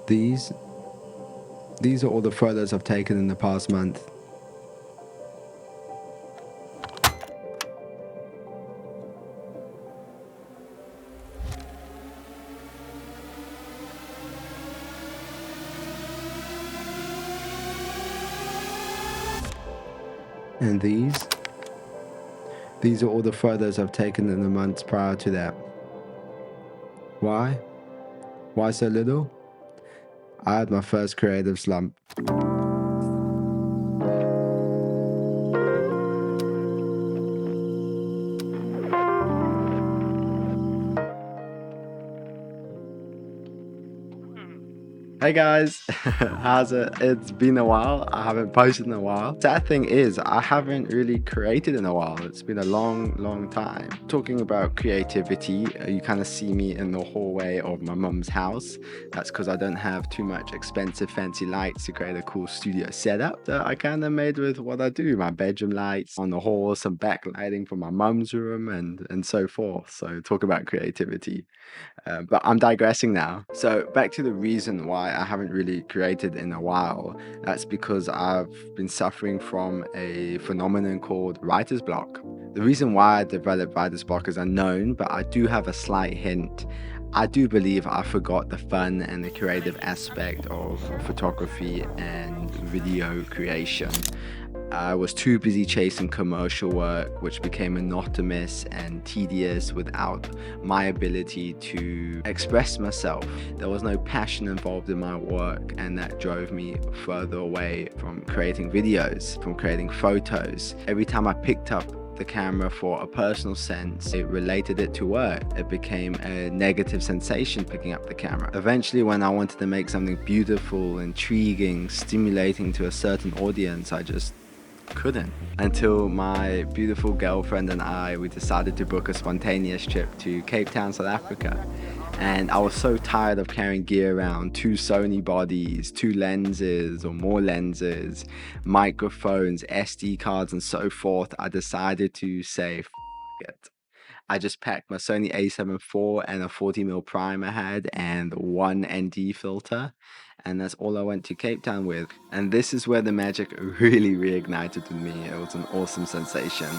These these are all the photos I've taken in the past month. And these are all the photos I've taken in the months prior to that. Why? Why so little? I had my first creative slump. Hey guys, how's it? It's been a while. I haven't posted in a while. Sad thing is, I haven't really created in a while. It's been a long time. Talking about creativity, you kind of see me in the hallway of my mum's house. That's because I don't have too much expensive fancy lights to create a cool studio setup that I kind of made with what I do. My bedroom lights on the hall, some backlighting from my mum's room and so forth. So talk about creativity. But I'm digressing now. So back to the reason why I haven't really created in a while. That's because I've been suffering from a phenomenon called writer's block. The reason why I developed writer's block is unknown, but I do have a slight hint. I do believe I forgot the fun and the creative aspect of photography and video creation. I was too busy chasing commercial work, which became monotonous and tedious without my ability to express myself. There was no passion involved in my work, and that drove me further away from creating videos, from creating photos. Every time I picked up the camera for a personal sense, it related it to work. It became a negative sensation picking up the camera. Eventually, when I wanted to make something beautiful, intriguing, stimulating to a certain audience, I just couldn't, until my beautiful girlfriend and we decided to book a spontaneous trip to Cape Town, South Africa. And I was so tired of carrying gear around, 2 Sony bodies, 2 lenses or more lenses, microphones, SD cards and so forth. I decided to say, F it. I just packed my Sony a7 IV and a 40mm prime I had and 1 ND filter, and that's all I went to Cape Town with. And this is where the magic really reignited with me. It was an awesome sensation.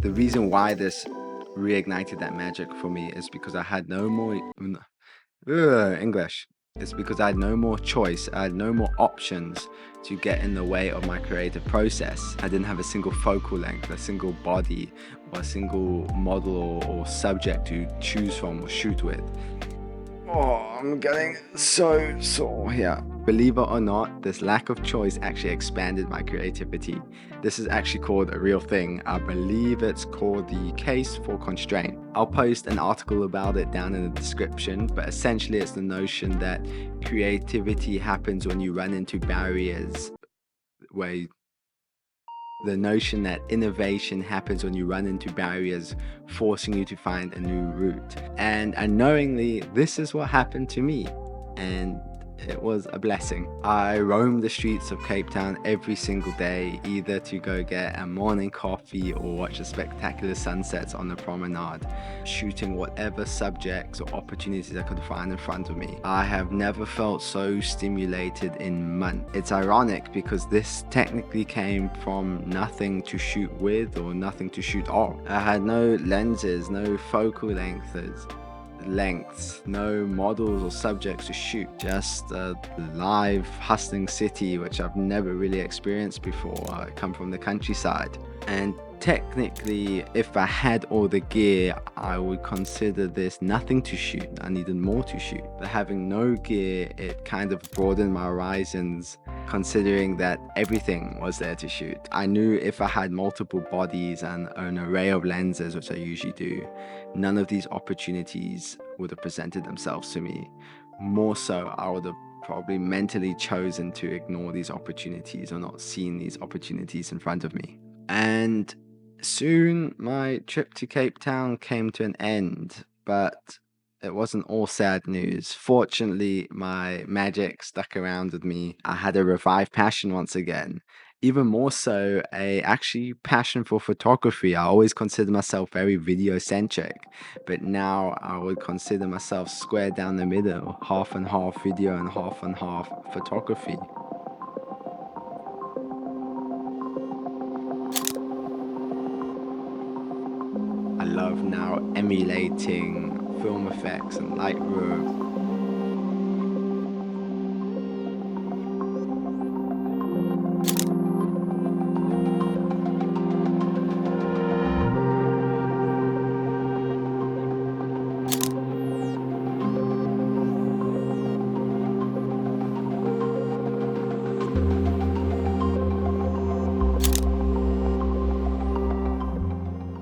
The reason why this reignited that magic for me is because I had no more English. It's because I had no more choice. I had no more options to get in the way of my creative process. I didn't have a single focal length, a single body, or a single model or subject to choose from or shoot with. Oh, I'm getting so sore here. Believe it or not, this lack of choice actually expanded my creativity. This is actually called a real thing. I believe it's called the case for constraint. I'll post an article about it down in the description, but essentially it's the notion that creativity happens when you run into barriers, the notion that innovation happens when you run into barriers forcing you to find a new route. And unknowingly, this is what happened to me, and it was a blessing. I roamed the streets of Cape Town every single day, either to go get a morning coffee or watch the spectacular sunsets on the promenade, shooting whatever subjects or opportunities I could find in front of me. I have never felt so stimulated in months. It's ironic because this technically came from nothing to shoot with or nothing to shoot off. I had no lenses, no focal lengths. lengths, no models or subjects to shoot, just a live hustling city which I've never really experienced before. I come from the countryside, and technically if I had all the gear I would consider this nothing to shoot. I needed more to shoot, but having no gear, it kind of broadened my horizons, considering that everything was there to shoot. I knew if I had multiple bodies and an array of lenses, which I usually do, none of these opportunities would have presented themselves to me. More so, I would have probably mentally chosen to ignore these opportunities or not seen these opportunities in front of me. And soon my trip to Cape Town came to an end, but it wasn't all sad news. Fortunately, my magic stuck around with me. I had a revived passion once again. Even more so, a actually passion for photography. I always consider myself very video centric, but now I would consider myself square down the middle, half and half video and half photography. I love now emulating film effects and Lightroom.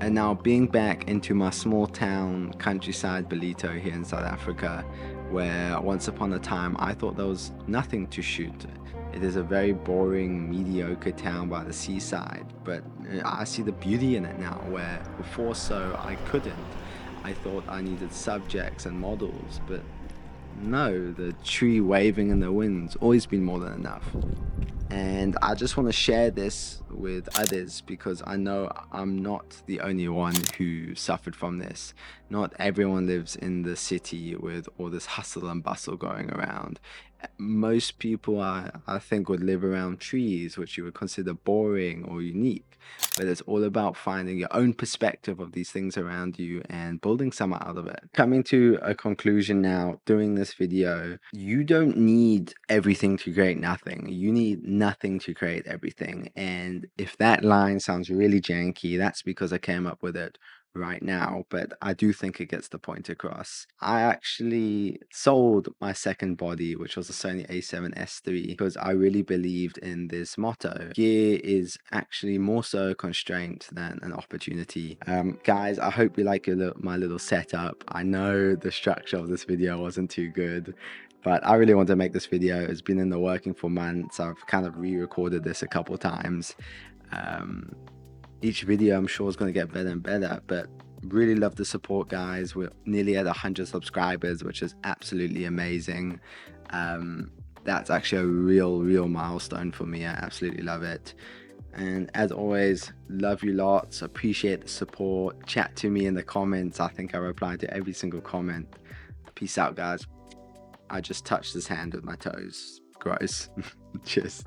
And now being back into my small town countryside Belito here in South Africa, where once upon a time I thought there was nothing to shoot. It is a very boring, mediocre town by the seaside, but I see the beauty in it now, where before so I couldn't. I thought I needed subjects and models, but no, the tree waving in the wind's always been more than enough. And I just want to share this with others because I know I'm not the only one who suffered from this. Not everyone lives in the city with all this hustle and bustle going around. Most people, I think, would live around trees, which you would consider boring or unique. But it's all about finding your own perspective of these things around you and building some out of it. Coming to a conclusion now, doing this video, you don't need everything to create nothing. You need nothing to create everything. And if that line sounds really janky, that's because I came up with it right now, but I do think it gets the point across. I actually sold my second body, which was a Sony A7S III, because I really believed in this motto: gear is actually more so a constraint than an opportunity. Guys, I hope you like my little setup. I know the structure of this video wasn't too good, but I really want to make this video. It's been in the working for months. I've kind of re-recorded this a couple times. Each video I'm sure is going to get better and better, but really love the support, guys. We're nearly at 100 subscribers, which is absolutely amazing. That's actually a real milestone for me. I absolutely love it. And as always, love you lots, appreciate the support. Chat to me in the comments. I think I reply to every single comment. Peace out, guys. I just touched his hand with my toes. Gross. Cheers.